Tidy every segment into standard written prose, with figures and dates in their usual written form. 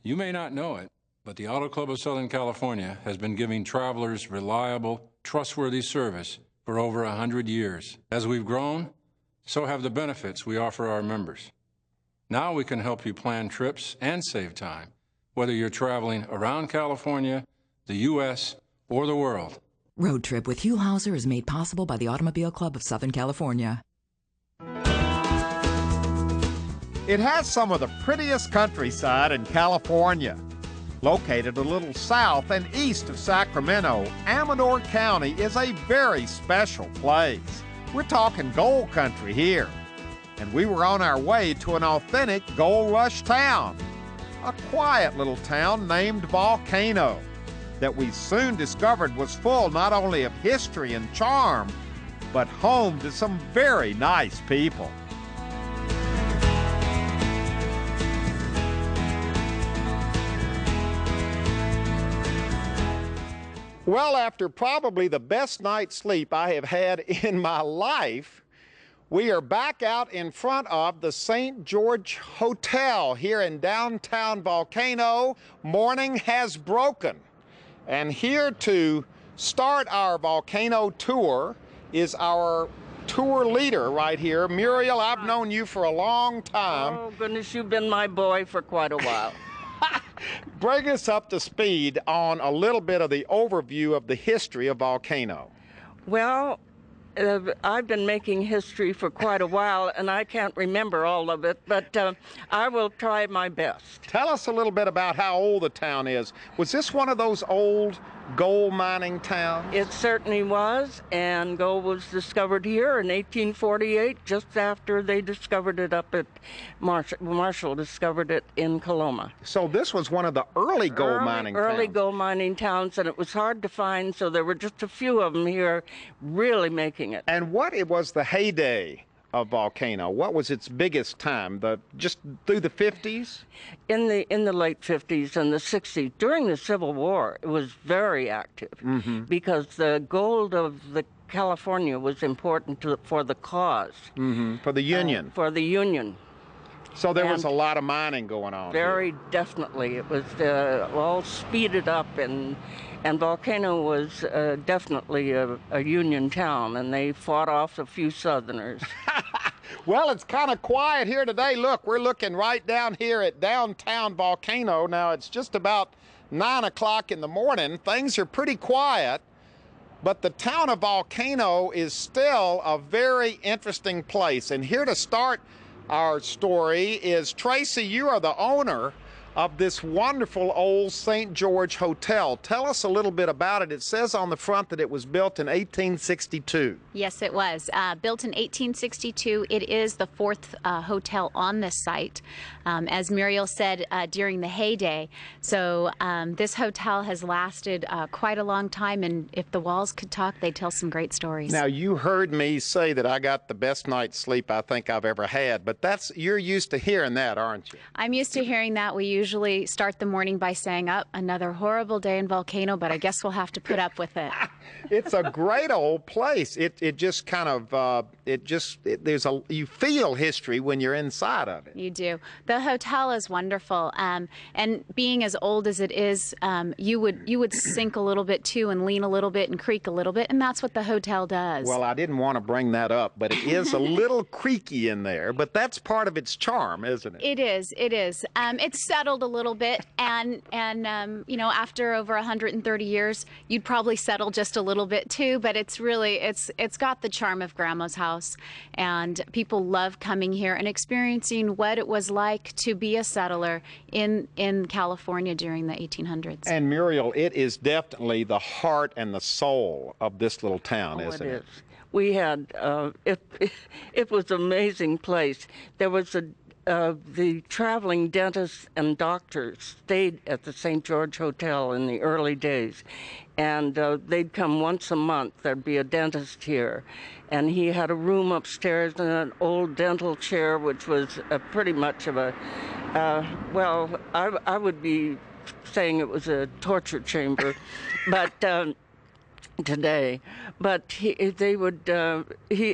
You may not know it, but the Auto Club of Southern California has been giving travelers reliable, trustworthy service for over 100 years. As we've grown, so have the benefits we offer our members. Now we can help you plan trips and save time, whether you're traveling around California, the U.S., or the world. Road Trip with Huell is made possible by the Automobile Club of Southern California. It has some of the prettiest countryside in California. Located a little south and east of Sacramento, Amador County is a very special place. We're talking gold country here. And we were on our way to an authentic gold rush town. A quiet little town named Volcano that we soon discovered was full not only of history and charm, but home to some very nice people. Well, after probably the best night's sleep I have had in my life, we are back out in front of the St. George Hotel here in downtown Volcano. Morning has broken. And here to start our Volcano tour is our tour leader right here. Muriel, I've known you for a long time. Oh, goodness, you've been my boy for quite a while. Bring us up to speed on a little bit of the overview of the history of Volcano. Well, I've been making history for quite a while, and I can't remember all of it, but I will try my best. Tell us a little bit about how old the town is. Was this one of those old gold mining towns? It certainly was, and gold was discovered here in 1848, just after they discovered it up at Marshall discovered it in Coloma. So this was one of the early gold mining towns. Early gold mining towns, and it was hard to find, so there were just a few of them here really making it. And what it was the heyday of Volcano? What was its biggest time? Just through the 50s? In the late 50s and the 60s, during the Civil War, it was very active because the gold of the California was important for the cause. For the Union. For the Union. So there was a lot of mining going on. Very definitely. It was all speeded up, and Volcano was definitely a Union town, and they fought off a few Southerners. Well, it's kind of quiet here today. Look, we're looking right down here at downtown Volcano. Now, it's just about 9 o'clock in the morning. Things are pretty quiet, but the town of Volcano is still a very interesting place. And here to start our story is Tracy. You are the owner of this wonderful old St. George Hotel. Tell us a little bit about it. It says on the front that it was built in 1862. Yes, it was. Built in 1862. It is the fourth hotel on this site, as Muriel said, during the heyday. So this hotel has lasted quite a long time, and if the walls could talk, they'd tell some great stories. Now, you heard me say that I got the best night's sleep I think I've ever had, but you're used to hearing that, aren't you? I'm used to hearing that. We usually start the morning by saying, another horrible day in Volcano, but I guess we'll have to put up with it. It's a great old place. It just kind of, you feel history when you're inside of it. You do. The hotel is wonderful. And being as old as it is, you would sink a little bit too and lean a little bit and creak a little bit, and that's what the hotel does. Well, I didn't want to bring that up, but it is a little creaky in there, but that's part of its charm, isn't it? It is. It is. It's settled a little bit, and you know, after over 130 years, you'd probably settle just a little bit too, but it's got the charm of Grandma's house, and people love coming here and experiencing what it was like to be a settler in California during the 1800s. And Muriel, it is definitely the heart and the soul of this little town, isn't it? We had, it was an amazing place. There was the traveling dentists and doctors stayed at the St. George Hotel in the early days, and they'd come once a month. There'd be a dentist here, and he had a room upstairs and an old dental chair, which was pretty much of a, well, I would be saying it was a torture chamber, but today, but he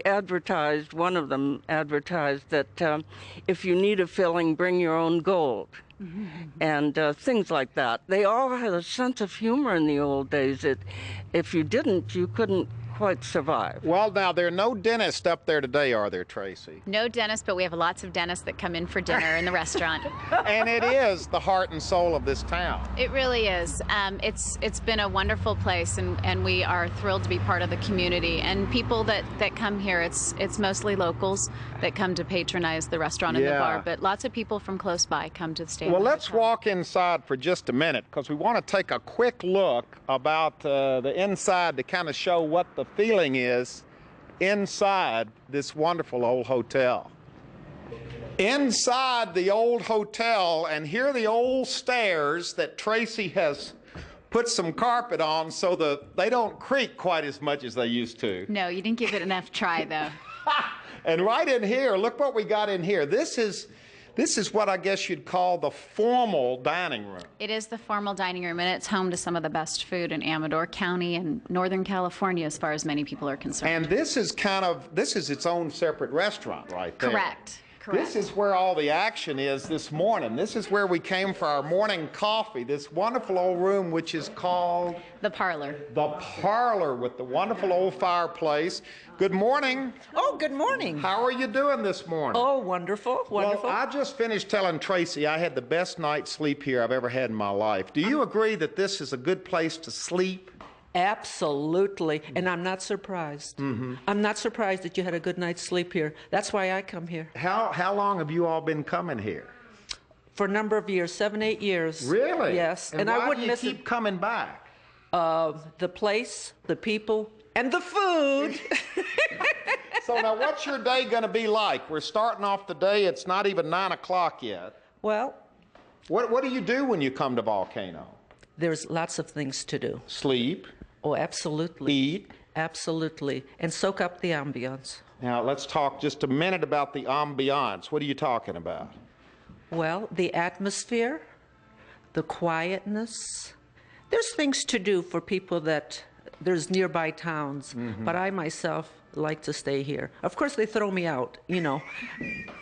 advertised, one of them advertised that if you need a filling, bring your own gold. And things like that. They all had a sense of humor in the old days. If you didn't, you couldn't quite survive. Well, now, there are no dentists up there today, are there, Tracy? No dentists, but we have lots of dentists that come in for dinner in the restaurant. And it is the heart and soul of this town. It really is. It's been a wonderful place, and we are thrilled to be part of the community. And people that come here, it's mostly locals that come to patronize the restaurant and the bar, but lots of people from close by come to stay. Well, let's walk inside for just a minute, because we want to take a quick look about the inside to kind of show what the feeling is inside this wonderful old hotel. Inside the old hotel, and here are the old stairs that Tracy has put some carpet on so that they don't creak quite as much as they used to. No, you didn't give it enough try, though. And right in here, look what we got in here. This is what I guess you'd call the formal dining room. It is the formal dining room, and it's home to some of the best food in Amador County and Northern California, as far as many people are concerned. And this is its own separate restaurant right there. Correct. This is where all the action is this morning. This is where we came for our morning coffee, this wonderful old room which is called... The parlor. The parlor, with the wonderful old fireplace. Good morning. Oh, good morning. How are you doing this morning? Oh, wonderful, wonderful. Well, I just finished telling Tracy I had the best night's sleep here I've ever had in my life. Do you agree that this is a good place to sleep? Absolutely, and I'm not surprised. I'm not surprised that you had a good night's sleep here. That's why I come here. How long have you all been coming here? For a number of years, 7, 8 years. Really? Yes, And I why wouldn't do you miss keep coming back? the place, the people, and the food. So now, what's your day going to be like? We're starting off the day. It's not even 9 o'clock yet. Well, What do you do when you come to Volcano? there's lots of things to do. Sleep, Oh, absolutely. eat. Absolutely, and soak up the ambiance. Now, let's talk just a minute about the ambiance. What are you talking about? Well, the atmosphere, the quietness. There's things to do for people that there's nearby towns, but I myself like to stay here. Of course, they throw me out, you know.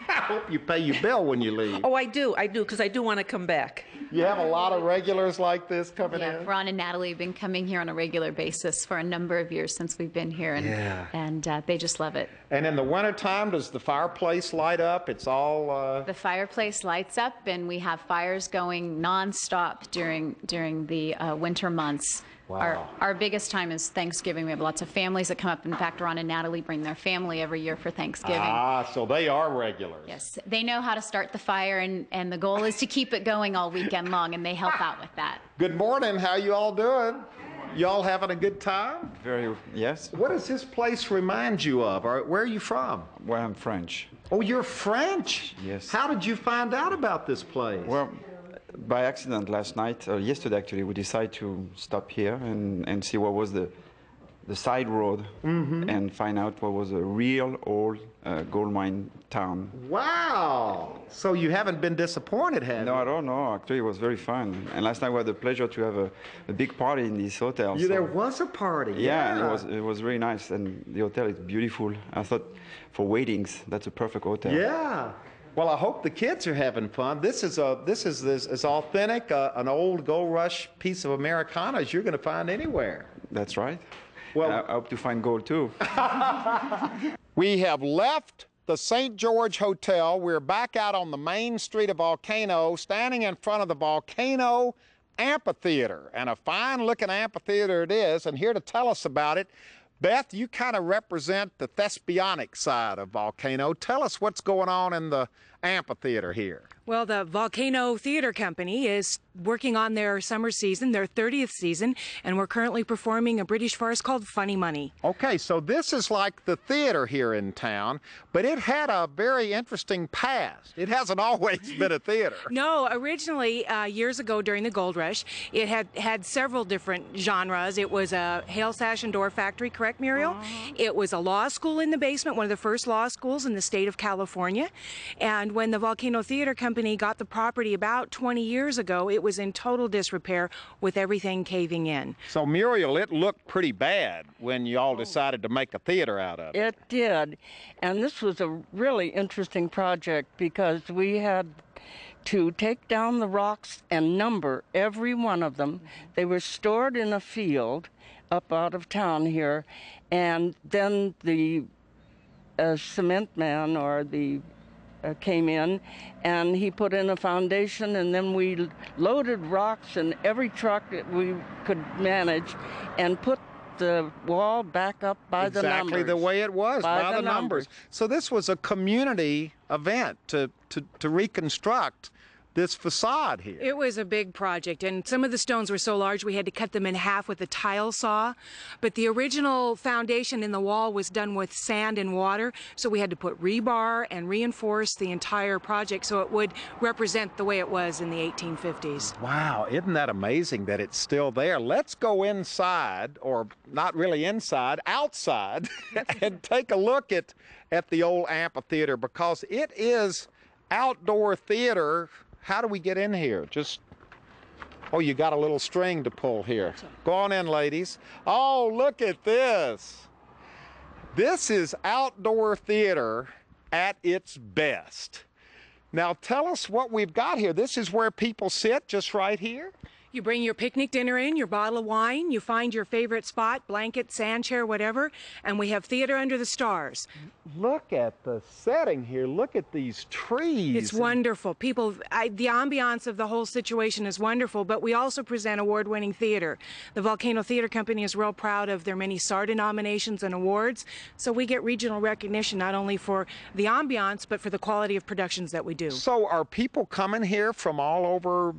I hope you pay your bill when you leave. Oh, I do, because I do want to come back. You have a lot of regulars like this coming Yeah, in? Ron and Natalie have been coming here on a regular basis for a number of years since we've been here, and they just love it. And in the wintertime, does the fireplace light up? It's all... The fireplace lights up, and we have fires going nonstop during the winter months. Wow. Our biggest time is Thanksgiving. We have lots of families that come up. In fact, Ron and Natalie bring their family every year for Thanksgiving. Ah, so they are regulars. Yes, they know how to start the fire, and the goal is to keep it going all weekend long, and they help out with that. Good morning. How you all doing? You all having a good time? Yes. What does this place remind you of? Or where are you from? Well, I'm French. Oh, you're French? Yes. How did you find out about this place? Well, by accident last night, yesterday actually, we decided to stop here and see what was the side road and find out what was a real old gold mine town. Wow! So you haven't been disappointed, have you? No, I don't know. Actually, it was very fun. And last night we had the pleasure to have a big party in this hotel. There was a party. Yeah, and it was very nice. And the hotel is beautiful. I thought for weddings, that's a perfect hotel. Yeah. Well, I hope the kids are having fun. This is as authentic an old gold rush piece of Americana as you're going to find anywhere. That's right. Well, I hope to find gold too. We have left the St. George Hotel. We're back out on the main street of Volcano, standing in front of the Volcano Amphitheater. And a fine-looking amphitheater it is. And here to tell us about it, Beth, you kind of represent the thespionic side of Volcano. Tell us what's going on in the amphitheater here. Well, the Volcano Theater Company is working on their summer season, their 30th season, and we're currently performing a British farce called Funny Money. Okay, so this is like the theater here in town, but it had a very interesting past. It hasn't always been a theater. No, originally, years ago during the gold rush, it had several different genres. It was a hail, sash, and door factory, correct, Muriel? It was a law school in the basement, one of the first law schools in the state of California, and And when the Volcano Theater Company got the property about 20 years ago, it was in total disrepair with everything caving in. So, Muriel, it looked pretty bad when you all decided to make a theater out of it. It did. And this was a really interesting project because we had to take down the rocks and number every one of them. They were stored in a field up out of town here, and then the cement man or the came in and he put in a foundation, and then we loaded rocks in every truck that we could manage and put the wall back up by the numbers. Exactly the way it was, by the numbers. numbers. So this was a community event to reconstruct this facade here. It was a big project, and some of the stones were so large we had to cut them in half with a tile saw. But the original foundation in the wall was done with sand and water, so we had to put rebar and reinforce the entire project so it would represent the way it was in the 1850s. Wow, isn't that amazing that it's still there? Let's go inside, or not really inside, outside, and take a look at the old amphitheater, because it is outdoor theater. How do we get in here? Oh, you got a little string to pull here. Go on in, ladies. Oh, look at this. This is outdoor theater at its best. Now, tell us what we've got here. This is where people sit, just right here? You bring your picnic dinner in, your bottle of wine, you find your favorite spot, blanket, sand chair, whatever, and we have theater under the stars. Look at the setting here. Look at these trees. It's wonderful. The ambiance of the whole situation is wonderful, but we also present award-winning theater. The Volcano Theater Company is real proud of their many SARDA nominations and awards, so we get regional recognition not only for the ambiance, but for the quality of productions that we do. So are people coming here from all over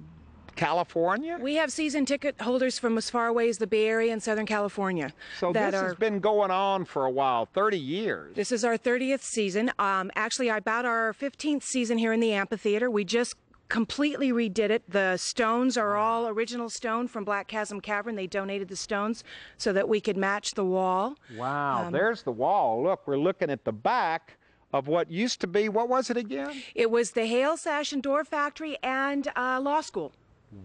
California? We have season ticket holders from as far away as the Bay Area and Southern California. So this has been going on for a while, 30 years. This is our 30th season. Actually, about our 15th season here in the amphitheater. We just completely redid it. The stones are all original stone from Black Chasm Cavern. They donated the stones so that we could match the wall. Wow, there's the wall. Look, we're looking at the back of what used to be, what was it again? It was the Huell Sash and Door Factory and law school.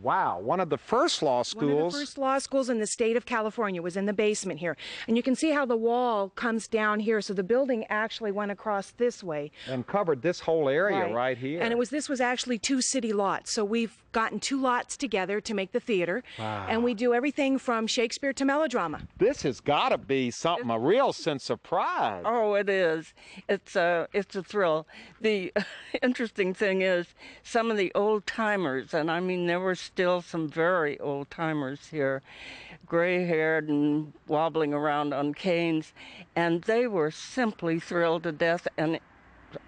Wow, one of the first law schools. One of the first law schools in the state of California was in the basement here. And you can see how the wall comes down here. So the building actually went across this way. And covered this whole area right here. And this was actually 2 city lots. So we've gotten 2 lots together to make the theater. Wow. And we do everything from Shakespeare to melodrama. This has got to be something, a real sense of pride. Oh, it is. It's a thrill. The interesting thing is some of the old timers, and I mean there were still some very old timers here, gray-haired and wobbling around on canes, and they were simply thrilled to death and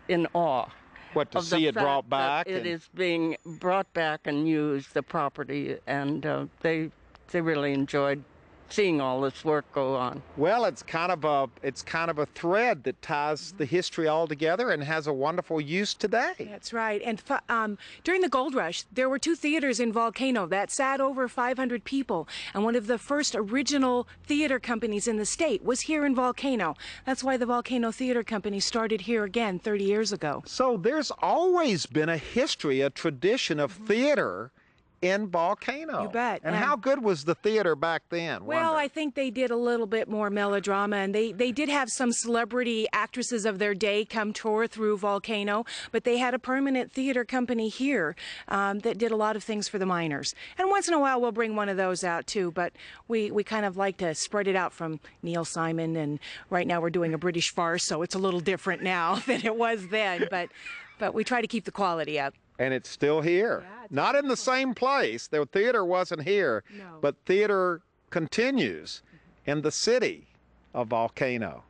in awe. What, to see it brought back? It is being brought back and used, the property, and they really enjoyed seeing all this work go on. Well, it's kind of a thread that ties the history all together and has a wonderful use today. That's right. And during the gold rush, there were 2 theaters in Volcano that sat over 500 people. And one of the first original theater companies in the state was here in Volcano. That's why the Volcano Theater Company started here again 30 years ago. So there's always been a history, a tradition of theater in Volcano. You bet. And how good was the theater back then? Well, I think they did a little bit more melodrama, and they did have some celebrity actresses of their day come tour through Volcano, but they had a permanent theater company here that did a lot of things for the miners. And once in a while we'll bring one of those out too, but we kind of like to spread it out from Neil Simon, and right now we're doing a British farce, so it's a little different now than it was then, but we try to keep the quality up. And it's still here. Yeah, not in the same place. The theater wasn't here, but theater continues in the city of Volcano.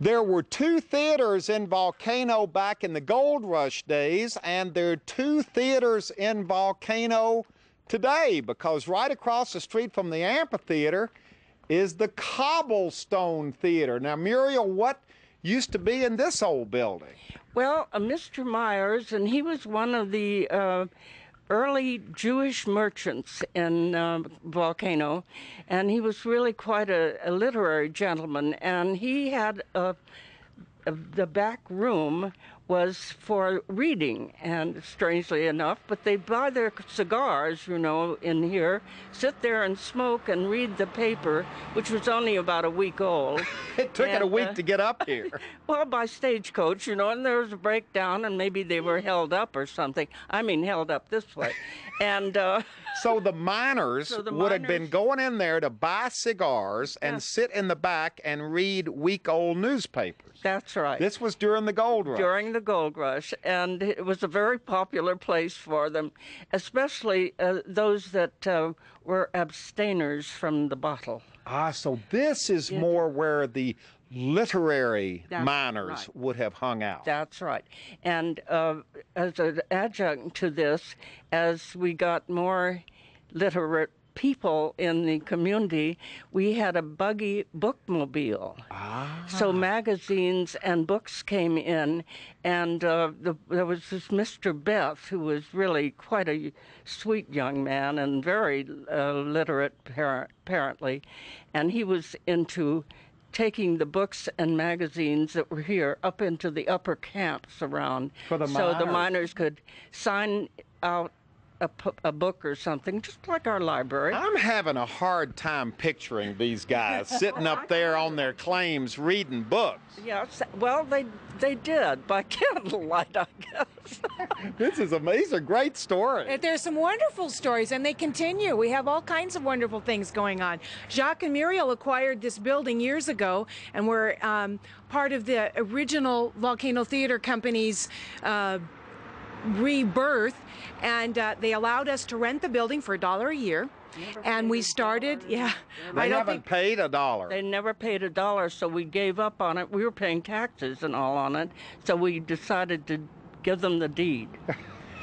There were 2 theaters in Volcano back in the Gold Rush days, and there are 2 theaters in Volcano today, because right across the street from the amphitheater is the Cobblestone Theater. Now, Muriel, what used to be in this old building? Well, Mr. Myers, and he was one of the early Jewish merchants in Volcano, and he was really quite a literary gentleman, and he had the back room was for reading, and strangely enough, but they buy their cigars, you know, in here, sit there and smoke and read the paper, which was only about a week old. It took it a week to get up here. Well, by stagecoach, you know, and there was a breakdown, and maybe they were held up or something. I mean, held up this way. And so the miners would have been going in there to buy cigars and sit in the back and read week-old newspapers. That's right. This was during the gold rush. During the gold rush, and it was a very popular place for them, especially those that were abstainers from the bottle. Ah, so this is more where the literary miners would have hung out. That's right. And as an adjunct to this, as we got more literate people in the community, we had a buggy bookmobile. So magazines and books came in, and there was this Mr. Beth, who was really quite a sweet young man and very literate, apparently, and he was into taking the books and magazines that were here up into the upper camps around, so the miners could sign out a book or something, just like our library. I'm having a hard time picturing these guys sitting up there on their claims reading books. Yes, well, they did by candlelight, I guess. These are great stories. There's some wonderful stories, and they continue. We have all kinds of wonderful things going on. Jacques and Muriel acquired this building years ago, and were part of the original Volcano Theater Company's rebirth, and they allowed us to rent the building for $1 a year. And we started, They haven't paid $1. They never paid $1, so we gave up on it. We were paying taxes and all on it, so we decided to give them the deed.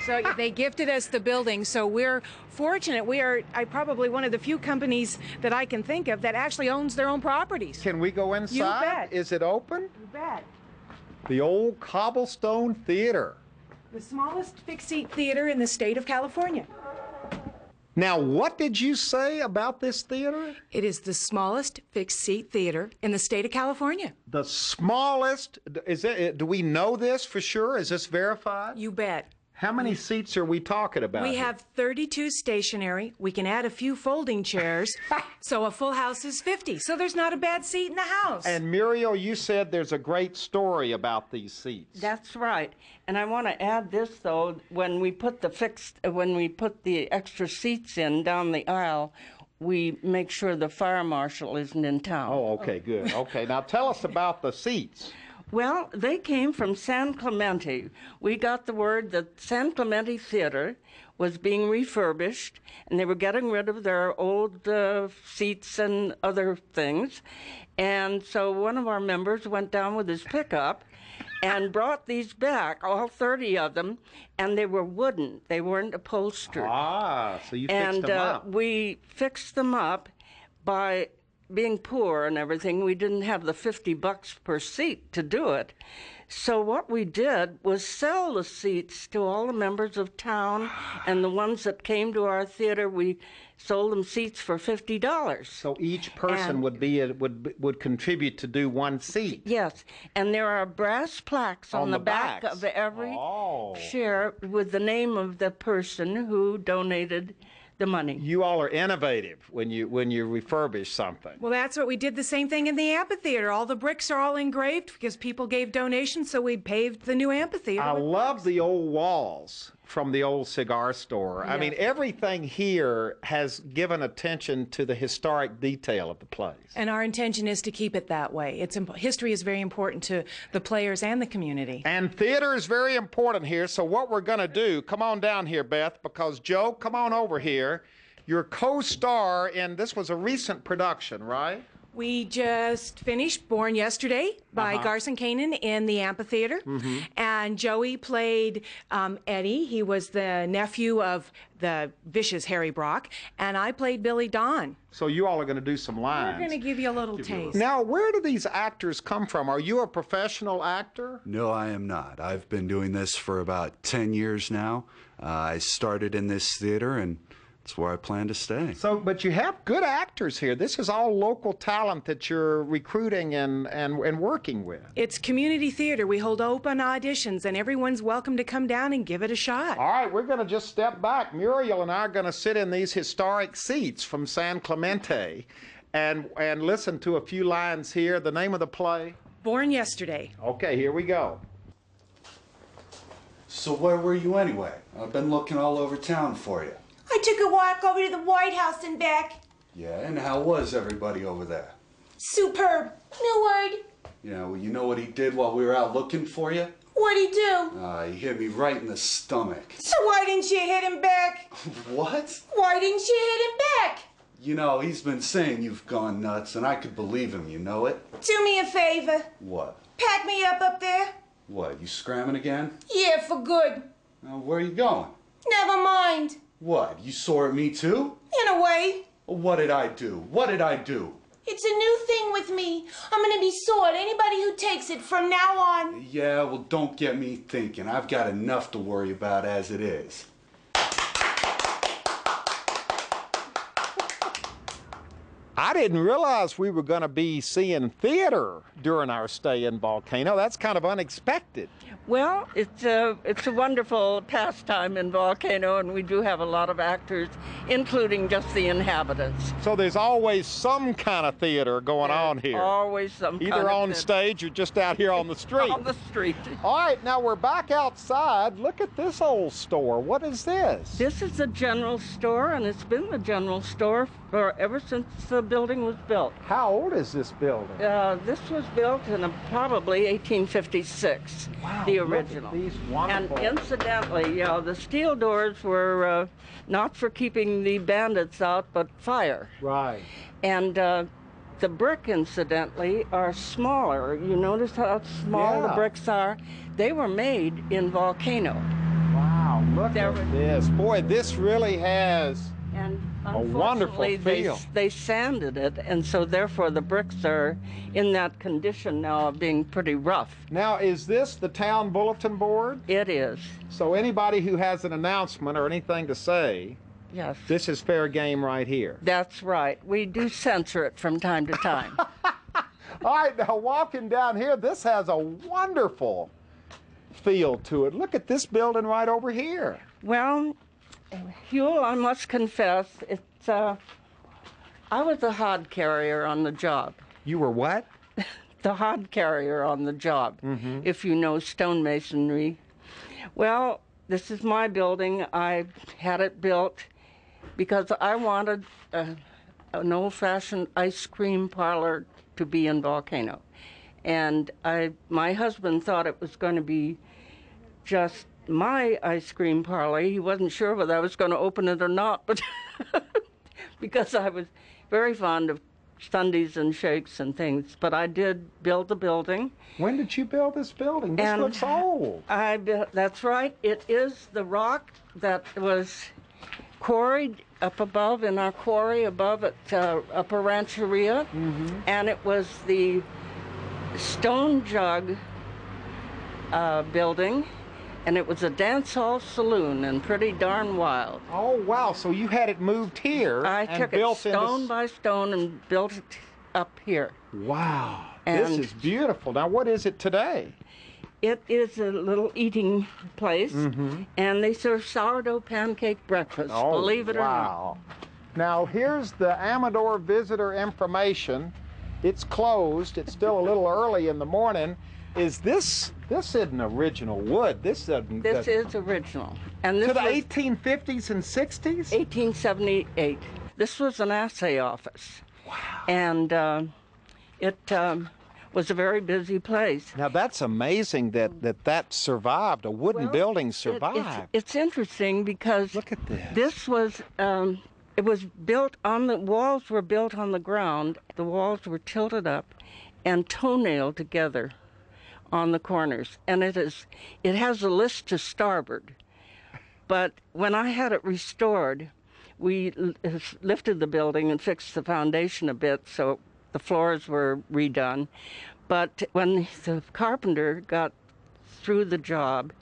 So they gifted us the building, so we're fortunate. We are probably one of the few companies that I can think of that actually owns their own properties. Can we go inside? You bet. Is it open? You bet. The old Cobblestone Theater. The smallest fixed-seat theater in the state of California. Now, what did you say about this theater? It is the smallest fixed-seat theater in the state of California. The smallest? Do we know this for sure? Is this verified? You bet. How many seats are we talking about? We have 32 stationary. We can add a few folding chairs, so a full house is 50. So there's not a bad seat in the house. And Muriel, you said there's a great story about these seats. That's right. And I want to add this, though. When we put the extra seats in down the aisle, we make sure the fire marshal isn't in town. Oh, okay, good. Okay, now tell us about the seats. Well, they came from San Clemente. We got the word that San Clemente Theater was being refurbished, and they were getting rid of their old seats and other things. And so one of our members went down with his pickup and brought these back, all 30 of them, and they were wooden. They weren't upholstered. Ah, so you fixed them up. And we fixed them up by being poor and everything. We didn't have the $50 per seat to do it. So what we did was sell the seats to all the members of town, and the ones that came to our theater, we sold them seats for $50. So each person would contribute to do one seat. Yes, and there are brass plaques on the back of every chair with the name of the person who donated the money. You all are innovative when you refurbish something. Well, that's what we did. The same thing in the amphitheater. All the bricks are all engraved because people gave donations, so we paved the new amphitheater. I love the old walls from the old cigar store. I mean, everything here has given attention to the historic detail of the place. And our intention is to keep it that way. History is very important to the players and the community. And theater is very important here, so what we're going to do, come on down here, Beth, because Joe, come on over here. Your co-star in, this was a recent production, right? We just finished Born Yesterday by Garson Kanin in the amphitheater. And Joey played Eddie. He was the nephew of the vicious Harry Brock. And I played Billy Don. So you all are going to do some lines. We're going to give you a little taste. Now, where do these actors come from? Are you a professional actor? No, I am not. I've been doing this for about 10 years now. I started in this theater and That's where I plan to stay. So, but you have good actors here. This is all local talent that you're recruiting and working with. It's community theater. We hold open auditions, and everyone's welcome to come down and give it a shot. All right, we're going to just step back. Muriel and I are going to sit in these historic seats from San Clemente and listen to a few lines here. The name of the play? Born Yesterday. Okay, here we go. So where were you anyway? I've been looking all over town for you. I took a walk over to the White House and back. Yeah, and how was everybody over there? Superb. Millward. Yeah, well, you know what he did while we were out looking for you? What'd he do? He hit me right in the stomach. So why didn't you hit him back? What? Why didn't you hit him back? You know, he's been saying you've gone nuts, and I could believe him, you know it? Do me a favor. What? Pack me up there. What, you scramming again? Yeah, for good. Where are you going? Never mind. What, you sore at me too? In a way. What did I do? What did I do? It's a new thing with me. I'm gonna be sore at anybody who takes it from now on. Yeah, well, don't get me thinking. I've got enough to worry about as it is. I didn't realize we were going to be seeing theater during our stay in Volcano. That's kind of unexpected. Well, it's a wonderful pastime in Volcano, and we do have a lot of actors, including just the inhabitants. So there's always some kind of theater going on here. Always some kind Either of on theater. stage or just out here on the street. On the street. All right, now we're back outside. Look at this old store. What is this? This is the general store, and it's been the general store ever since the building was built. How old is this building? This was built in probably 1856. Wow, the look original. at these wonderful. And incidentally, the steel doors were not for keeping the bandits out, but fire. Right. And the brick, incidentally, are smaller. You notice how small the bricks are? They were made in Volcano. Wow, look at this. Boy, this really has a wonderful feel. They sanded it, and so therefore the bricks are in that condition now of being pretty rough. Now, is this the town bulletin board? It is. So anybody who has an announcement or anything to say, yes, this is fair game right here. That's right. We do censor it from time to time. All right, now walking down here, this has a wonderful feel to it. Look at this building right over here. Well, Huell, I must confess, it's I was a hod carrier on the job. You were what? The hod carrier on the job, if you know stonemasonry. Well, this is my building. I had it built because I wanted an old-fashioned ice cream parlor to be in Volcano. And my husband thought it was going to be just my ice cream parlor. He wasn't sure whether I was going to open it or not, but because I was very fond of sundaes and shakes and things. But I did build the building. When did you build this building? This looks old. That's right. It is the rock that was quarried up above in our quarry above at Upper Rancheria, and it was the Stone Jug building. And it was a dance hall saloon and pretty darn wild. Oh, wow. So you had it moved here I and took built it stone by stone and built it up here. Wow. And this is beautiful. Now, what is it today? It is a little eating place, and they serve sourdough pancake breakfast, believe it or not. Now, here's the Amador visitor information. It's closed. It's still a little early in the morning. Is this isn't original wood? This is original. And this to the was 1850s and 60s? 1878. This was an assay office. Wow. And it was a very busy place. Now that's amazing that survived. A wooden building survived. It's interesting because look at this. This was it was built on the walls were built on the ground. The walls were tilted up and toenailed together on the corners, and it has a list to starboard. But when I had it restored, we lifted the building and fixed the foundation a bit, so the floors were redone. But when the carpenter got through the job,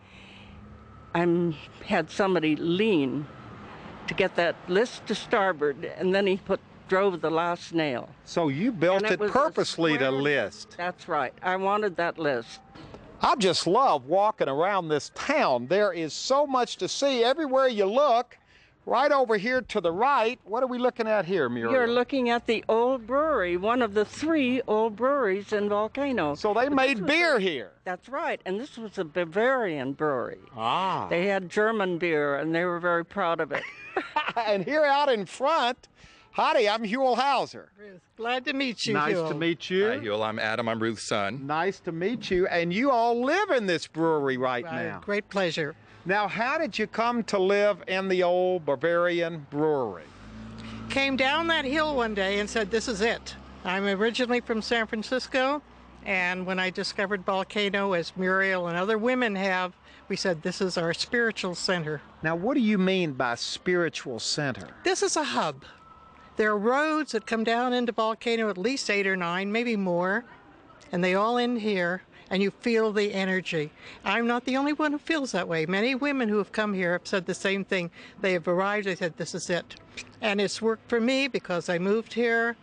I had somebody lean to get that list to starboard, and then he drove the last nail. So you built And it was a purposely to square- list. That's right. I wanted that list. I just love walking around this town. There is so much to see everywhere you look. Right over here to the right, what are we looking at here, Muriel? You're looking at the old brewery, one of the 3 old breweries in Volcano. So they made beer here. That's right, and this was a Bavarian brewery. Ah. They had German beer, and they were very proud of it. And here out in front, howdy, I'm Huell Hauser. Glad to meet you, Nice Huell. to meet you. Hi, Huell. I'm Adam. I'm Ruth's son. Nice to meet you. And you all live in this brewery right now. Great pleasure. Now, how did you come to live in the old Bavarian brewery? Came down that hill one day and said, this is it. I'm originally from San Francisco, and when I discovered Volcano, as Muriel and other women have, we said, this is our spiritual center. Now, what do you mean by spiritual center? This is a hub. There are roads that come down into Volcano, at least 8 or 9, maybe more, and they all end here, and you feel the energy. I'm not the only one who feels that way. Many women who have come here have said the same thing. They have arrived, they said, this is it. And it's worked for me because I moved here,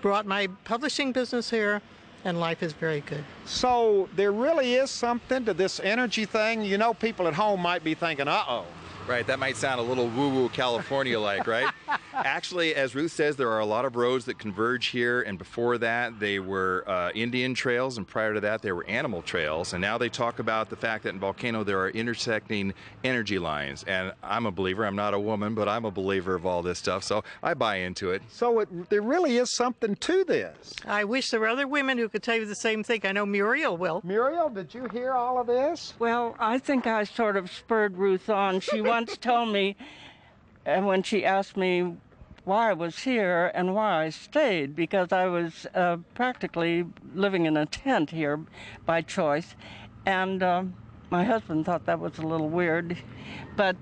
brought my publishing business here, and life is very good. So there really is something to this energy thing. You know, people at home might be thinking, uh-oh. Right, that might sound a little woo-woo California-like, right? Actually, as Ruth says, there are a lot of roads that converge here, and before that, they were Indian trails, and prior to that, they were animal trails. And now they talk about the fact that in Volcano, there are intersecting energy lines. And I'm a believer. I'm not a woman, but I'm a believer of all this stuff, so I buy into it. So there really is something to this. I wish there were other women who could tell you the same thing. I know Muriel will. Muriel, did you hear all of this? Well, I think I sort of spurred Ruth on. She once told me, and when she asked me why I was here and why I stayed, because I was practically living in a tent here by choice, and my husband thought that was a little weird, but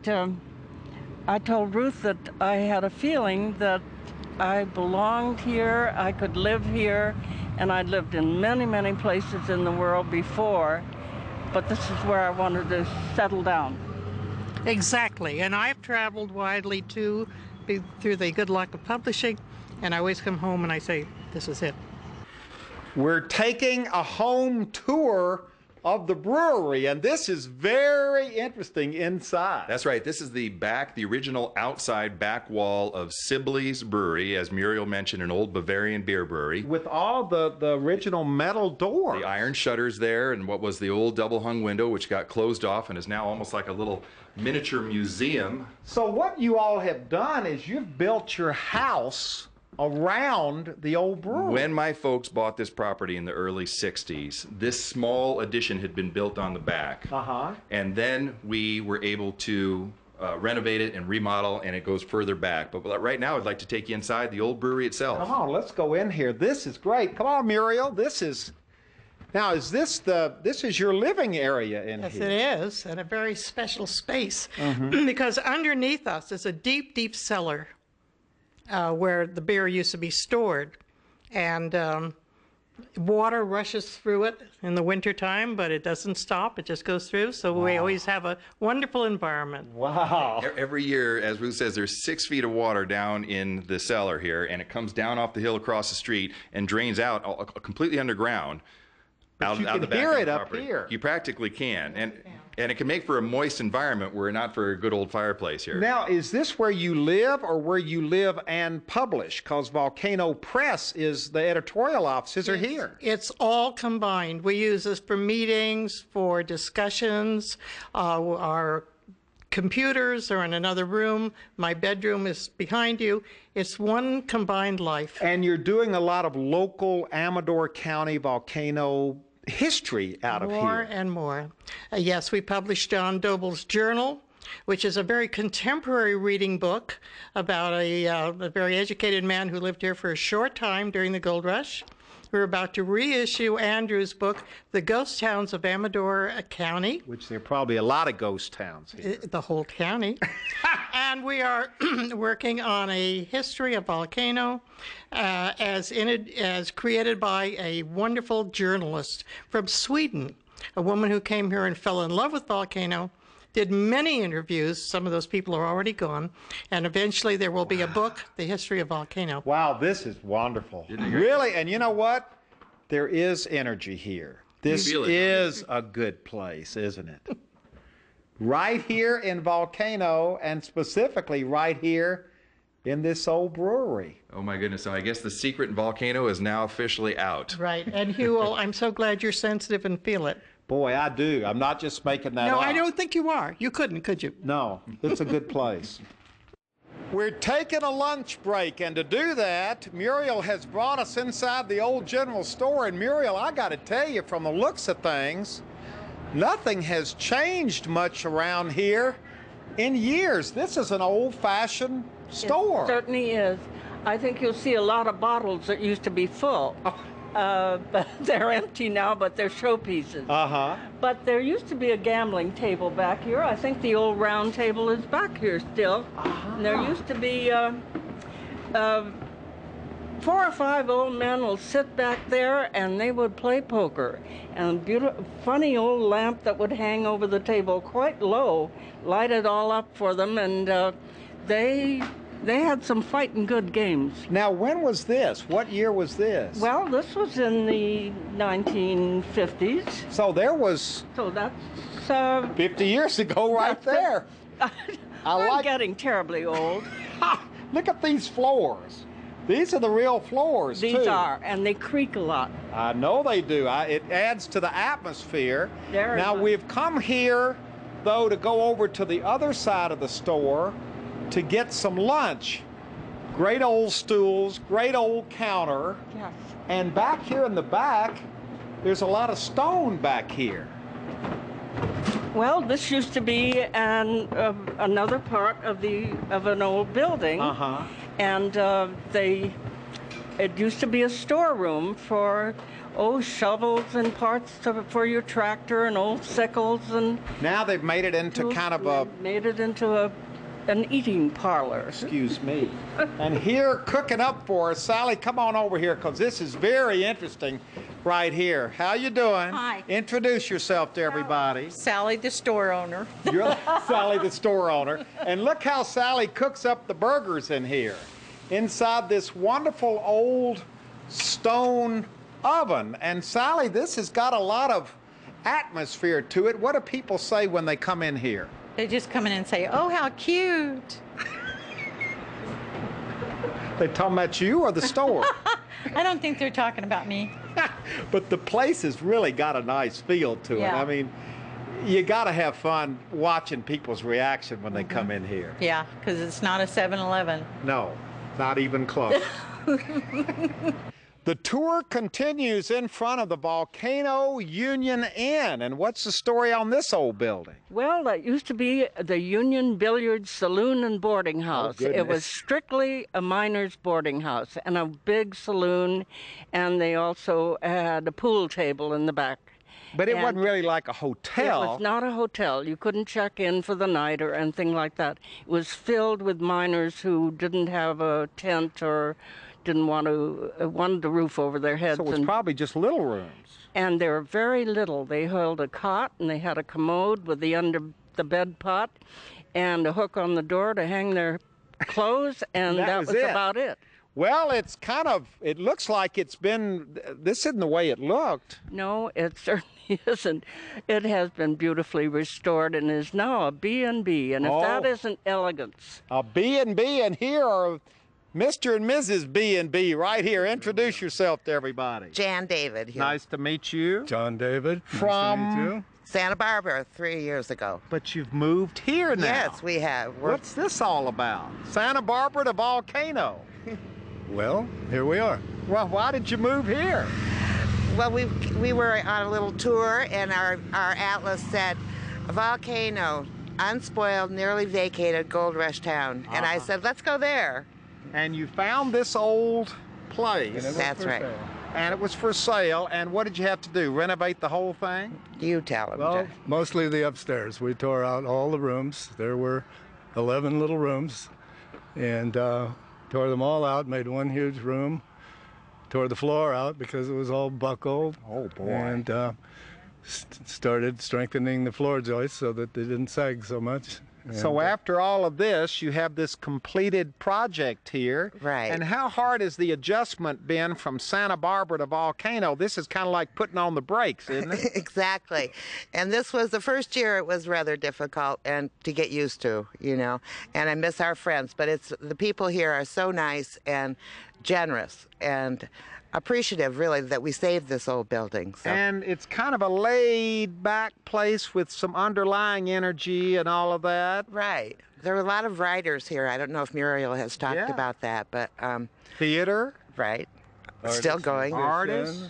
I told Ruth that I had a feeling that I belonged here, I could live here, and I'd lived in many, many places in the world before, but this is where I wanted to settle down. Exactly, and I've traveled widely too, through the good luck of publishing, and I always come home and I say, this is it. We're taking a home tour of the brewery, and this is very interesting inside. That's right. This is the original outside back wall of Sibley's Brewery, as Muriel mentioned, an old Bavarian beer brewery. With all the original metal doors. The iron shutters there, and what was the old double-hung window, which got closed off and is now almost like a little miniature museum. So what you all have done is you've built your house around the old brewery. When my folks bought this property in the early 60s, this small addition had been built on the back. And then we were able to renovate it and remodel, and it goes further back. But right now, I'd like to take you inside the old brewery itself. Come on, let's go in here. This is great. Come on, Muriel. Now, is this is your living area in Yes, here? it is, and a very special space, because underneath us is a deep, deep cellar where the beer used to be stored, and water rushes through it in the wintertime, but it doesn't stop. It just goes through, so we always have a wonderful environment. Wow. Every year, as Ruth says, there's 6 feet of water down in the cellar here, and it comes down off the hill across the street and drains out completely underground. But you out the can back hear of the it up property. here. You practically can, and it can make for a moist environment where not for a good old fireplace here. Now, is this where you live or where you live and publish? Because Volcano Press the editorial offices are here. It's all combined. We use this for meetings, for discussions. Our computers are in another room. My bedroom is behind you. It's one combined life. And you're doing a lot of local Amador County volcano history out of here. More and more. Yes, we published John Doble's Journal, which is a very contemporary reading book about a very educated man who lived here for a short time during the gold rush. We're about to reissue Andrew's book, The Ghost Towns of Amador County. Which there are probably a lot of ghost towns here. The whole county. And we are working on a history of Volcano as created by a wonderful journalist from Sweden, a woman who came here and fell in love with Volcano, did many interviews. Some of those people are already gone. And eventually there will be a book, The History of Volcano. Wow, this is wonderful. Really, and you know what? There is energy here. This is a good place, isn't it? Right here in Volcano, and specifically right here in this old brewery. Oh my goodness, so I guess the secret in Volcano is now officially out. Right, and Huell, I'm so glad you're sensitive and feel it. Boy, I do. I'm not just making that up. No, I don't think you are. You couldn't, could you? No, it's a good place. We're taking a lunch break, and to do that, Muriel has brought us inside the old general store. And Muriel, I got to tell you, from the looks of things, nothing has changed much around here in years. This is an old-fashioned store. It certainly is. I think you'll see a lot of bottles that used to be full. But they're empty now, but they're showpieces. Uh-huh. But there used to be a gambling table back here. I think the old round table is back here still. And there used to be 4 or 5 old men will sit back there and they would play poker. And a beautiful, funny old lamp that would hang over the table quite low, light it all up for them, and they had some fighting good games. Now, when was this? What year was this? Well, this was in the 1950s. So there was... So that's... 50 years ago right there. I'm getting terribly old. Look at these floors. These are the real floors, too. These are, and they creak a lot. I know they do. It adds to the atmosphere. Now, we've come here, though, to go over to the other side of the store to get some lunch. Great old stools, great old counter. Yes. And back here in the back, there's a lot of stone back here. Well, this used to be another part of an old building. Uh-huh. And it used to be a storeroom for shovels and parts for your tractor and old sickles, and now they've made it into an eating parlor. Excuse me. And here, cooking up for us, Sally, come on over here, because this is very interesting right here. How you doing? Hi. Introduce yourself to everybody. Sally, the store owner. You're Sally, the store owner. And look how Sally cooks up the burgers in here, inside this wonderful old stone oven. And Sally, this has got a lot of atmosphere to it. What do people say when they come in here? They just come in and say, "Oh, how cute." They talking about you or the store? I don't think they're talking about me. But the place has really got a nice feel to it. I mean, you got to have fun watching people's reaction when they come in here. Yeah, because it's not a 7-Eleven. No, not even close. The tour continues in front of the Volcano Union Inn. And what's the story on this old building? Well, that used to be the Union Billiards Saloon and Boarding House. It was strictly a miners' boarding house and a big saloon, and they also had a pool table in the back. But it wasn't really like a hotel. It was not a hotel. You couldn't check in for the night or anything like that. It was filled with miners who didn't have a tent or didn't wanted the roof over their heads. So it was probably just little rooms. And they were very little. They held a cot, and they had a commode with the under the bed pot and a hook on the door to hang their clothes, and that was about it. Well, it's kind of, it looks like it's been, this isn't the way it looked. No, it certainly isn't. It has been beautifully restored and is now a B&B, and if that isn't elegance. A B&B, and here are Mr. and Mrs. B&B right here. Introduce yourself to everybody. Jan David here. Nice to meet you. John David. From? Nice to meet you. Santa Barbara 3 years ago. But you've moved here now. Yes, we have. What's this all about? Santa Barbara to Volcano. Well, here we are. Well, why did you move here? Well, we were on a little tour, and our atlas said, Volcano, unspoiled, nearly vacated gold rush town. And I said, let's go there. And you found this old place. That's right. And it was for sale. And what did you have to do? Renovate the whole thing? You tell them. Well, mostly the upstairs. We tore out all the rooms. There were 11 little rooms, and tore them all out, made one huge room, tore the floor out because it was all buckled. Oh, boy. And started strengthening the floor joists so that they didn't sag so much. So And, after all of this, you have this completed project here. Right. And how hard has the adjustment been from Santa Barbara to Volcano? This is kind of like putting on the brakes, isn't it? Exactly. And this was the first year it was rather difficult and to get used to, you know. And I miss our friends, but it's the people here are so nice and generous and appreciative, really, that we saved this old building. So. And it's kind of a laid-back place with some underlying energy and all of that. Right. There were a lot of writers here. I don't know if Muriel has talked about that, but theater. Right. Artists, Still going. Artists.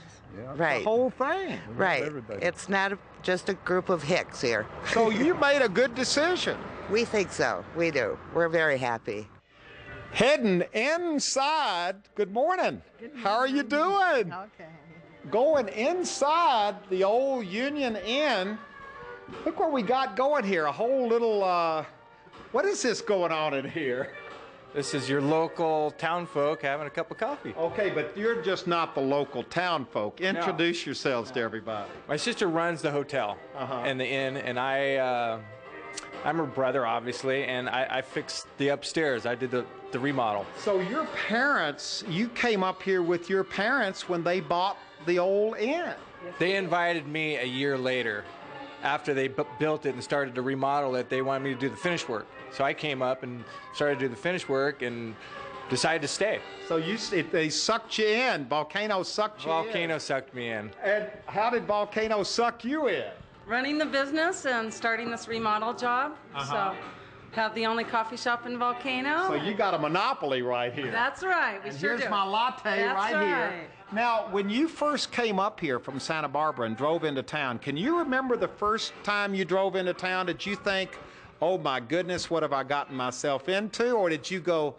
Right. The whole thing. Right. It's not just a group of hicks here. So you made a good decision. We think so. We do. We're very happy. Heading inside. Good morning. How are you doing? Okay. Going inside the old Union Inn. Look what we got going here. A whole little, what is this going on in here? This is your local town folk having a cup of coffee. Okay, but you're just not the local town folk. Introduce yourselves to everybody. My sister runs the hotel and the inn, and I'm her brother, obviously, and I fixed the upstairs. I did the remodel. So your parents, you came up here with your parents when they bought the old inn. They invited me a year later. After they built it and started to remodel it, they wanted me to do the finish work. So I came up and started to do the finish work and decided to stay. So they sucked you in. Volcano sucked you in. Volcano sucked me in. And how did Volcano suck you in? Running the business and starting this remodel job. So have the only coffee shop in Volcano. So you got a monopoly right here. That's right. We and sure here's do. my latte That's right here. Now, when you first came up here from Santa Barbara and drove into town, can you remember the first time you drove into town? Did you think, oh my goodness, what have I gotten myself into? Or did you go,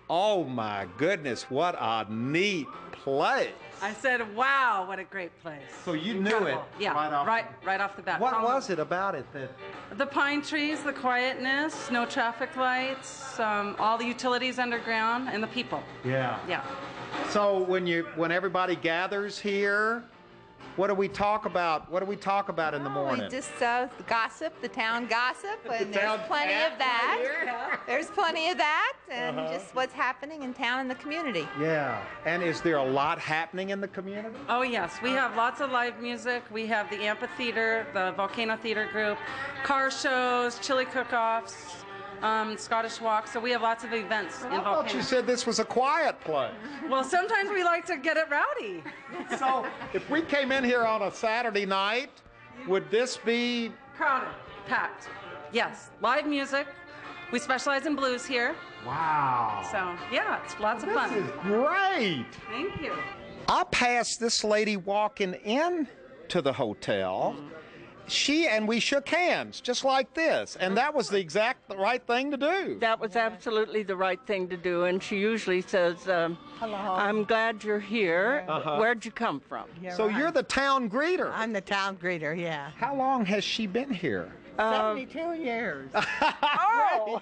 oh my goodness, what a neat place? I said, wow, what a great place. So you knew it Yeah, right off the bat. What was it about it that... The pine trees, the quietness, no traffic lights, all the utilities underground, and the people. Yeah. Yeah. So when everybody gathers here, what do we talk about? What do we talk about in the morning? We just gossip, the town gossip, and there's town plenty of that. Yeah. There's plenty of that, and just what's happening in town and the community. Yeah. And is there a lot happening in the community? Oh, yes. We have lots of live music. We have the amphitheater, the Volcano Theater Group, car shows, chili cook-offs, Scottish walks. So we have lots of events in Volcano. I thought you said this was a quiet place. Well, sometimes we like to get it rowdy. So if we came in here on a Saturday night, would this be... Crowded, packed. Yes. Live music. We specialize in blues here. Wow. So, yeah, it's lots of fun. This is great. Thank you. I passed this lady walking in to the hotel. We shook hands, just like this, and that was the exact right thing to do. That was absolutely the right thing to do, and she usually says, Hello. I'm glad you're here. Where'd you come from? So you're the town greeter. I'm the town greeter, yeah. How long has she been here? 72 years. Oh,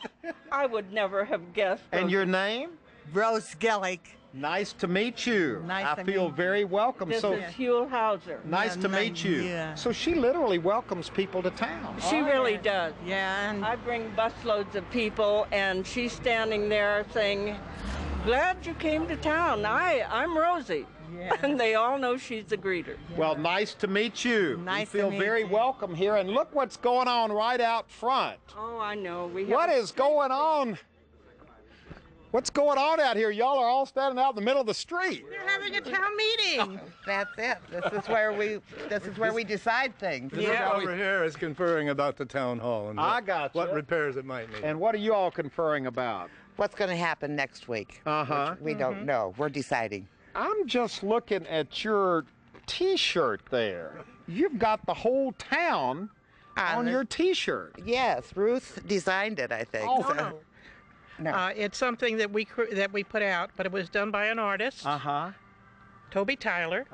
I would never have guessed. And your name? Rose Gellick. Nice to meet you. Nice I to feel meet very welcome. This is Huell Hauser. Nice to meet you. Yeah. So she literally welcomes people to town. She really does. Yeah. And I bring busloads of people, and she's standing there saying, glad you came to town. I'm Rosie. Yeah. And they all know she's the greeter. Well, nice to meet you. Nice we feel to meet very you. welcome here. And look what's going on right out front. Oh, I know. What is going on? What's going on out here? Y'all are all standing out in the middle of the street. we're having a town meeting. That's it. This is where we decide things. This over here is conferring about the town hall and I got what repairs it might need. And what are you all conferring about? What's going to happen next week? Which we don't know. We're deciding. I'm just looking at your T-shirt there. You've got the whole town on your T-shirt. Yes, Ruth designed it, I think. Oh, so. No. It's something that we put out, but it was done by an artist, Toby Tyler,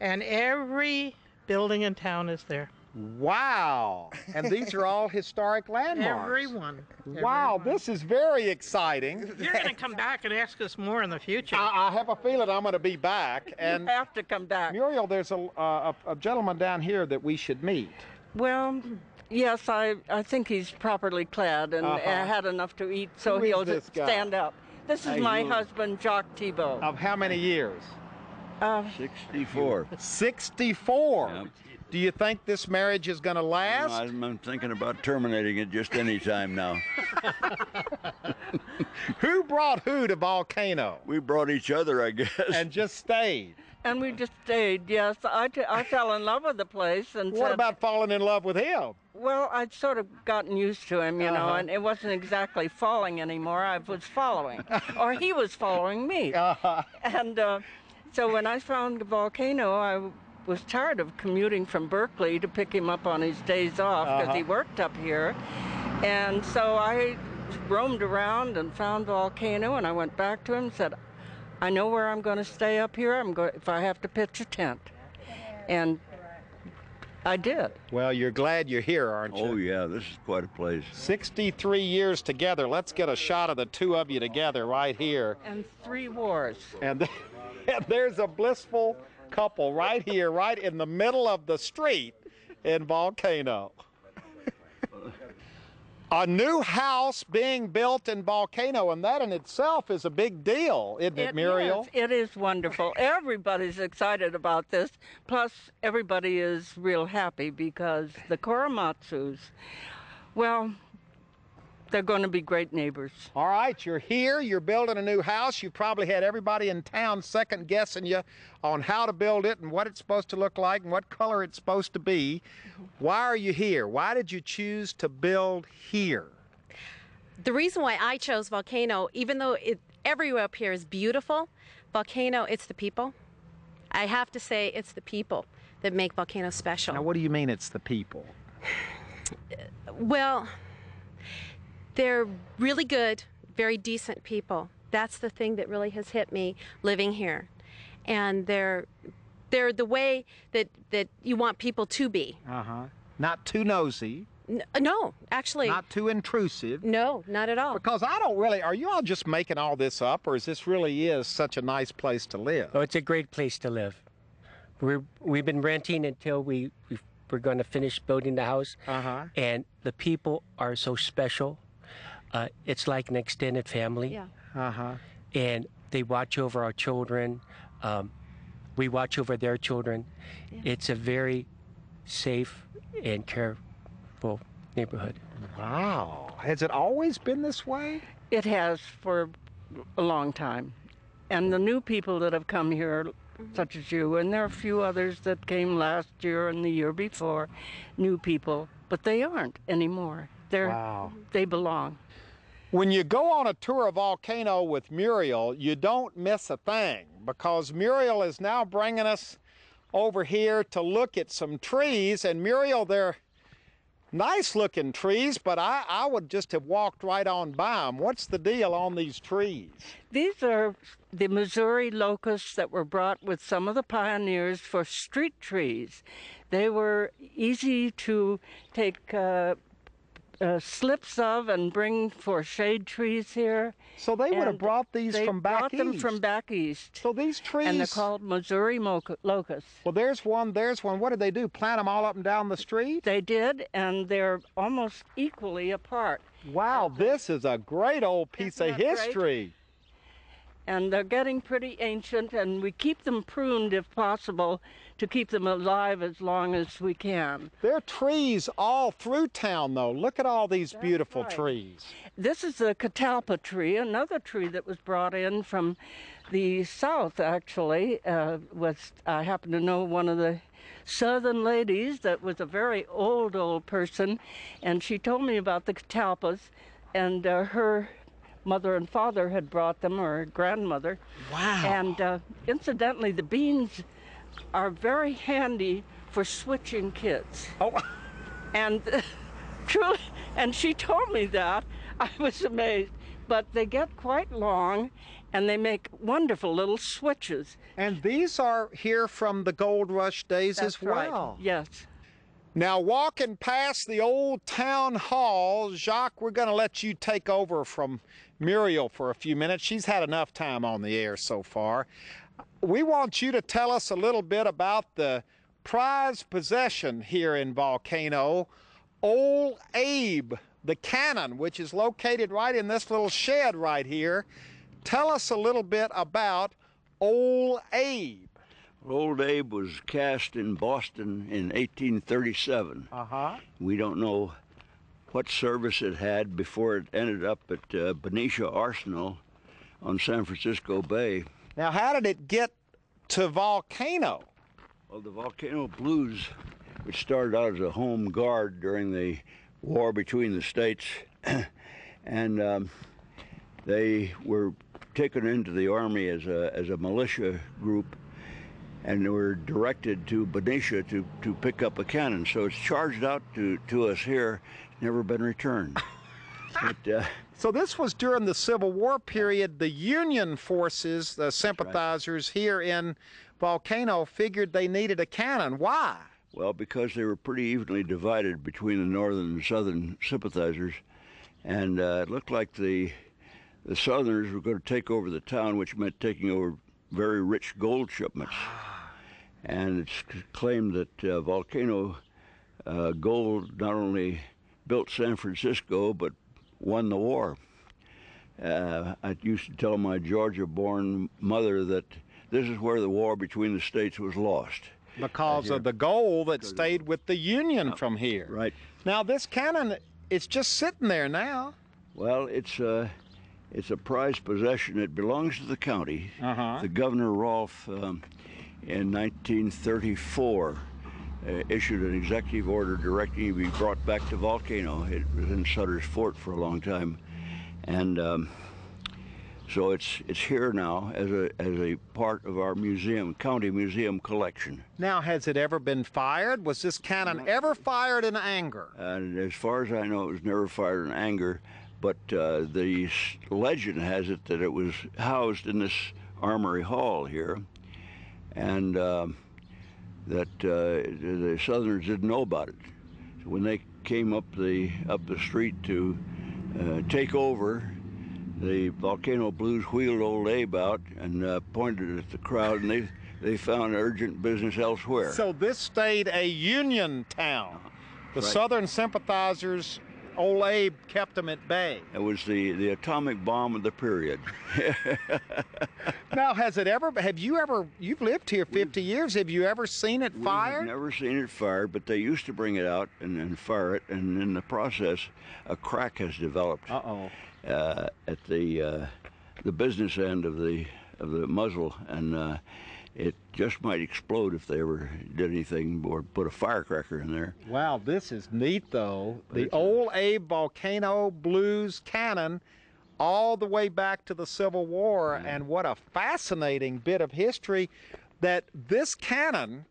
and every building in town is there. Wow. And these are all historic landmarks. Everyone. Wow, this is very exciting. You're going to come back and ask us more in the future. I have a feeling I'm going to be back. And you have to come back. Muriel, there's a gentleman down here that we should meet. Well, yes, I think he's properly clad and had enough to eat, so Who he'll is this guy? stand up. This is my husband, Jacques Thibault. Of how many years? 64. 64? Yep. Do you think this marriage is going to last? I'm thinking about terminating it just any time now. Who brought who to Volcano? We brought each other, I guess. And just stayed. And we just stayed, yes. I fell in love with the place. And what about falling in love with him? Well, I'd sort of gotten used to him, you know, and it wasn't exactly falling anymore. I was following. Or he was following me. And so when I found Volcano, I was tired of commuting from Berkeley to pick him up on his days off because he worked up here. And so I roamed around and found Volcano, and I went back to him and said, I know where I'm going to stay up here. If I have to pitch a tent. And I did. Well, you're glad you're here, aren't you? Oh, yeah, this is quite a place. 63 years together. Let's get a shot of the two of you together right here. And 3 wars. And there's a blissful couple right here, right in the middle of the street in Volcano. A new house being built in Volcano, and that in itself is a big deal, isn't it, Muriel? It is wonderful. Everybody's excited about this. Plus, everybody is real happy because the Korematsus, well, they're going to be great neighbors. All right, you're here, you're building a new house. You've probably had everybody in town second guessing you on how to build it and what it's supposed to look like and what color it's supposed to be. Why are you here? Why did you choose to build here? The reason why I chose Volcano, even though everywhere up here is beautiful, Volcano, it's the people. I have to say it's the people that make Volcano special. Now, what do you mean it's the people? Well, they're really good, very decent people. That's the thing that really has hit me living here. And they're the way that you want people to be. Not too nosy. No, actually. Not too intrusive. No, not at all. Because I don't really, are you all just making all this up, or is this really is such a nice place to live? Oh, it's a great place to live. We've been renting until we're going to finish building the house. And the people are so special. It's like an extended family. Yeah. And they watch over our children. We watch over their children. Yeah. It's a very safe and careful neighborhood. Wow. Has it always been this way? It has for a long time. And the new people that have come here, such as you, and there are a few others that came last year and the year before, new people, but they aren't anymore. They belong. When you go on a tour of Volcano with Muriel, you don't miss a thing, because Muriel is now bringing us over here to look at some trees. And Muriel, they're nice looking trees, but I would just have walked right on by them. What's the deal on these trees? These are the Missouri locusts that were brought with some of the pioneers for street trees. They were easy to take slips of and bring for shade trees here. So they would have brought these from back east. They brought them from back east. So these trees... And they're called Missouri locusts. Well, there's one. What did they do, plant them all up and down the street? They did, and they're almost equally apart. Wow, this is a great old piece of history. Great? And they're getting pretty ancient, and we keep them pruned if possible to keep them alive as long as we can. There are trees all through town, though. Look at all these beautiful trees. This is a catalpa tree, another tree that was brought in from the south, actually. I happen to know one of the southern ladies that was a very old person, and she told me about the catalpas, and her mother and father had brought them, or her grandmother. Wow. And incidentally, the beans are very handy for switching kids. Oh. And truly, and she told me that. I was amazed. But they get quite long, and they make wonderful little switches. And these are here from the gold rush days as well. Right. Yes. Now, walking past the old town hall, Jacques, we're going to let you take over from Muriel for a few minutes. She's had enough time on the air so far. We want you to tell us a little bit about the prized possession here in Volcano, Old Abe, the cannon, which is located right in this little shed right here. Tell us a little bit about Old Abe. Old Abe was cast in Boston in 1837. We don't know what service it had before it ended up at Benicia Arsenal on San Francisco Bay. Now, how did it get to Volcano? Well, the Volcano Blues, which started out as a home guard during the war between the states, and they were taken into the army as a militia group, and they were directed to Benicia to pick up a cannon. So it's charged out to us here, never been returned. But, so this was during the Civil War period. The Union forces, the sympathizers here in Volcano, figured they needed a cannon. Why? Well, because they were pretty evenly divided between the northern and southern sympathizers, and it looked like the Southerners were going to take over the town, which meant taking over very rich gold shipments. And it's claimed that Volcano Gold not only built San Francisco, but won the war. I used to tell my Georgia-born mother that this is where the war between the states was lost. Because of the gold that stayed with the Union from here. Right. Now, this cannon, it's just sitting there now. Well, it's a prized possession. It belongs to the county. The Governor Rolfe, in 1934, issued an executive order directing it be brought back to Volcano. It was in Sutter's Fort for a long time, and so it's here now as a part of our museum, county museum collection. Now, has it ever been fired? Was this cannon ever fired in anger? And as far as I know, it was never fired in anger. But the legend has it that it was housed in this Armory Hall here, and that the Southerners didn't know about it. So when they came up the street to take over, the Volcano Blues wheeled Old Abe out and pointed at the crowd, and they found urgent business elsewhere. So this stayed a Union town. The Southern sympathizers, Old Abe kept them at bay. It was the atomic bomb of the period. Now, you've lived here 50 years, have you ever seen it fired? We've never seen it fired, but they used to bring it out and fire it, and in the process, a crack has developed at the business end of the muzzle, and it just might explode if they ever did anything or put a firecracker in there. Wow, this is neat, though. The Old Abe Volcano Blues cannon, all the way back to the Civil War, and what a fascinating bit of history that this cannon,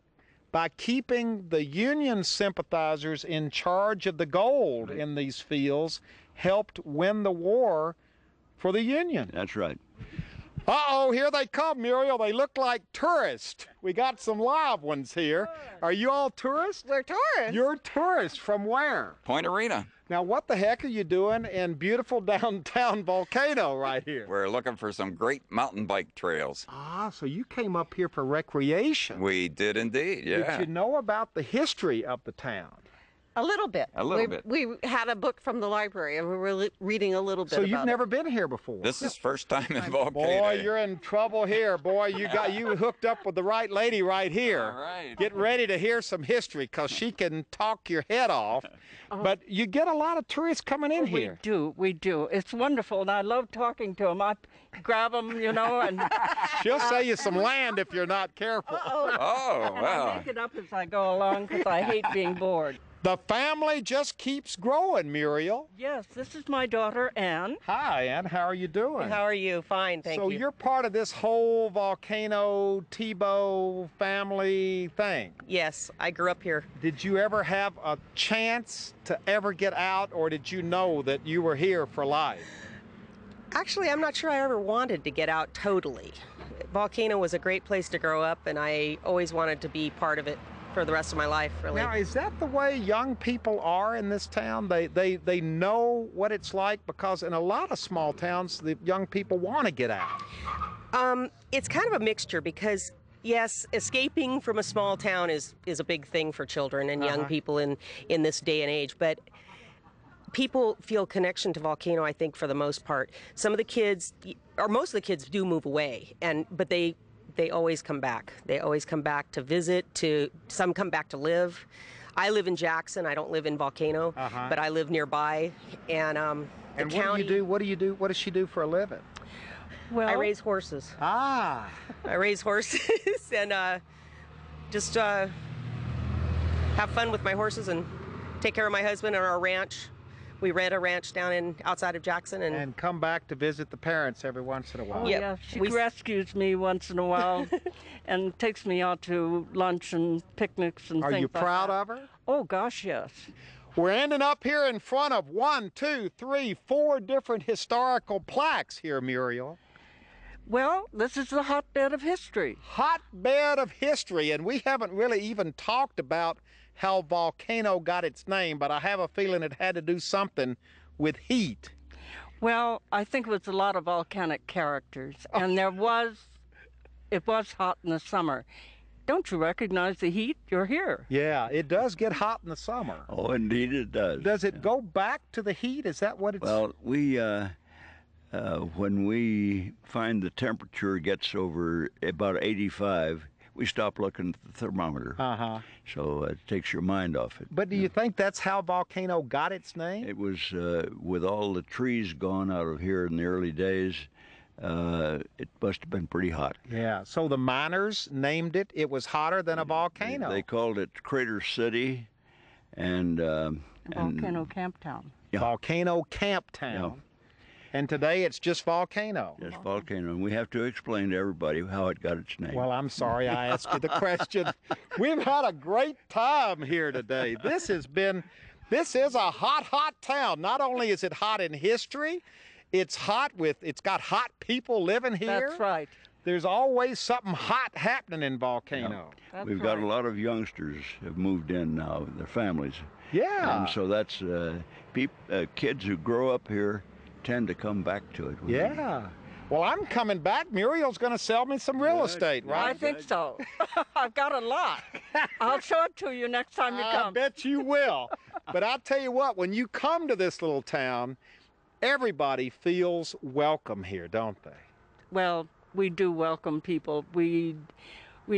by keeping the Union sympathizers in charge of the gold in these fields, helped win the war for the Union. That's right. Uh-oh, here they come, Muriel. They look like tourists. We got some live ones here. Are you all tourists? We're tourists. You're tourists. From where? Point Arena. Now, what the heck are you doing in beautiful downtown Volcano right here? We're looking for some great mountain bike trails. Ah, so you came up here for recreation. We did indeed, yeah. Did you know about the history of the town? A little bit. A little bit. We had a book from the library, and we were reading a little bit So about you've never been here before? This is first time in Volcano. Boy, you're in trouble here. Boy, you hooked up with the right lady right here. All right. Get ready to hear some history, because she can talk your head off. But you get a lot of tourists coming in here. We do. It's wonderful, and I love talking to them. I grab them, and... She'll sell you some land if you're not careful. Oh, And wow. I make it up as I go along, because I hate being bored. The family just keeps growing, Muriel. Yes, this is my daughter, Ann. Hi, Ann. How are you doing? How are you? Fine, thank you. So you're part of this whole Volcano Tebow family thing? Yes, I grew up here. Did you ever have a chance to ever get out, or did you know that you were here for life? Actually, I'm not sure I ever wanted to get out totally. Volcano was a great place to grow up, and I always wanted to be part of it for the rest of my life, really. Now, is that the way young people are in this town? They know what it's like, because in a lot of small towns, the young people want to get out. It's kind of a mixture, because yes, escaping from a small town is a big thing for children and young people in this day and age, but people feel connection to Volcano, I think, for the most part. Some of the kids, or most of the kids, do move away, but they always come back. They always come back to visit, some come back to live. I live in Jackson. I don't live in Volcano, but I live nearby. And what do you do? What do you do? What does she do for a living? Well, I raise horses. Ah. I raise horses and just have fun with my horses and take care of my husband and our ranch. We rent a ranch down outside of Jackson, and come back to visit the parents every once in a while. Oh, yeah, she rescues me once in a while and takes me out to lunch and picnics and things like that. Are you proud of her? Oh, gosh, yes. We're ending up here in front of 1, 2, 3, 4 different historical plaques here, Muriel. Well, this is the hotbed of history. Hotbed of history, and we haven't really even talked about how Volcano got its name, but I have a feeling it had to do something with heat. Well, I think it was a lot of volcanic characters, and it was hot in the summer. Don't you recognize the heat? You're here. Yeah, it does get hot in the summer. Oh, indeed it does. Does it go back to the heat? Is that what it's... Well, when we find the temperature gets over about 85, we stop looking at the thermometer. So it takes your mind off it. But do you think that's how Volcano got its name? It was with all the trees gone out of here in the early days, it must have been pretty hot. Yeah, so the miners named it. It was hotter than a volcano. They called it Crater City and... Volcano Camptown. Yeah. Volcano Camptown. Yeah. And today it's just Volcano. Just Volcano. And we have to explain to everybody how it got its name. Well, I'm sorry I asked you the question. We've had a great time here today. This is a hot, hot town. Not only is it hot in history, it's got hot people living here. That's right. There's always something hot happening in Volcano. Yeah. We've got a lot of youngsters have moved in now, their families. Yeah. And so that's kids who grow up here tend to come back to it. Yeah. Well, I'm coming back. Muriel's going to sell me some real estate, right? I think so. I've got a lot. I'll show it to you next time you come. I bet you will. But I'll tell you what, when you come to this little town, everybody feels welcome here, don't they? Well, we do welcome people. We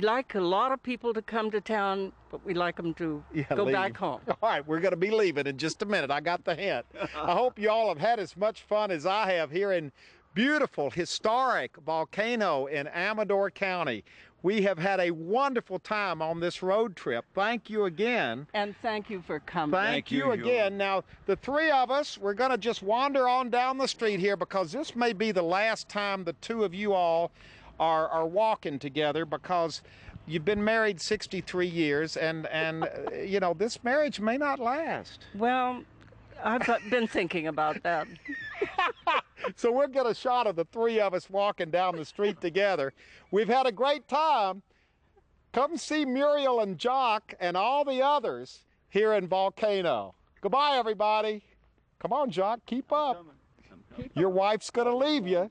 like a lot of people to come to town, but we like them to go back home. All right, we're going to be leaving in just a minute. I got the hint. I hope you all have had as much fun as I have here in beautiful, historic Volcano in Amador County. We have had a wonderful time on this road trip. Thank you again. And thank you for coming. Thank you again. Now, the three of us, we're going to just wander on down the street here, because this may be the last time the two of you all are walking together, because you've been married 63 years and you know, this marriage may not last. Well, I've been thinking about that. So we'll get a shot of the three of us walking down the street together. We've had a great time. Come see Muriel and Jock and all the others here in Volcano. Goodbye, everybody. Come on, Jock, keep up. Your wife's going to leave you.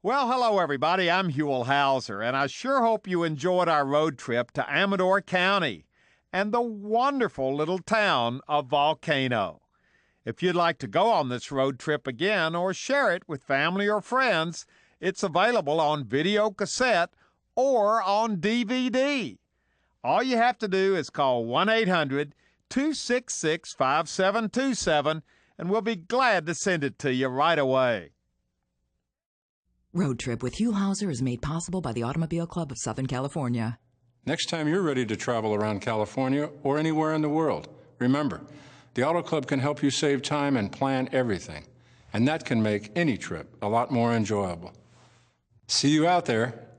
Well, hello, everybody. I'm Huell Hauser, and I sure hope you enjoyed our road trip to Amador County and the wonderful little town of Volcano. If you'd like to go on this road trip again or share it with family or friends, it's available on video cassette or on DVD. All you have to do is call 1-800-266-5727, and we'll be glad to send it to you right away. Road Trip with Huell Hauser is made possible by the Automobile Club of Southern California. Next time you're ready to travel around California or anywhere in the world, remember, the Auto Club can help you save time and plan everything, and that can make any trip a lot more enjoyable. See you out there.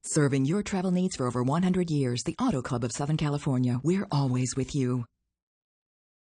Serving your travel needs for over 100 years, the Auto Club of Southern California. We're always with you.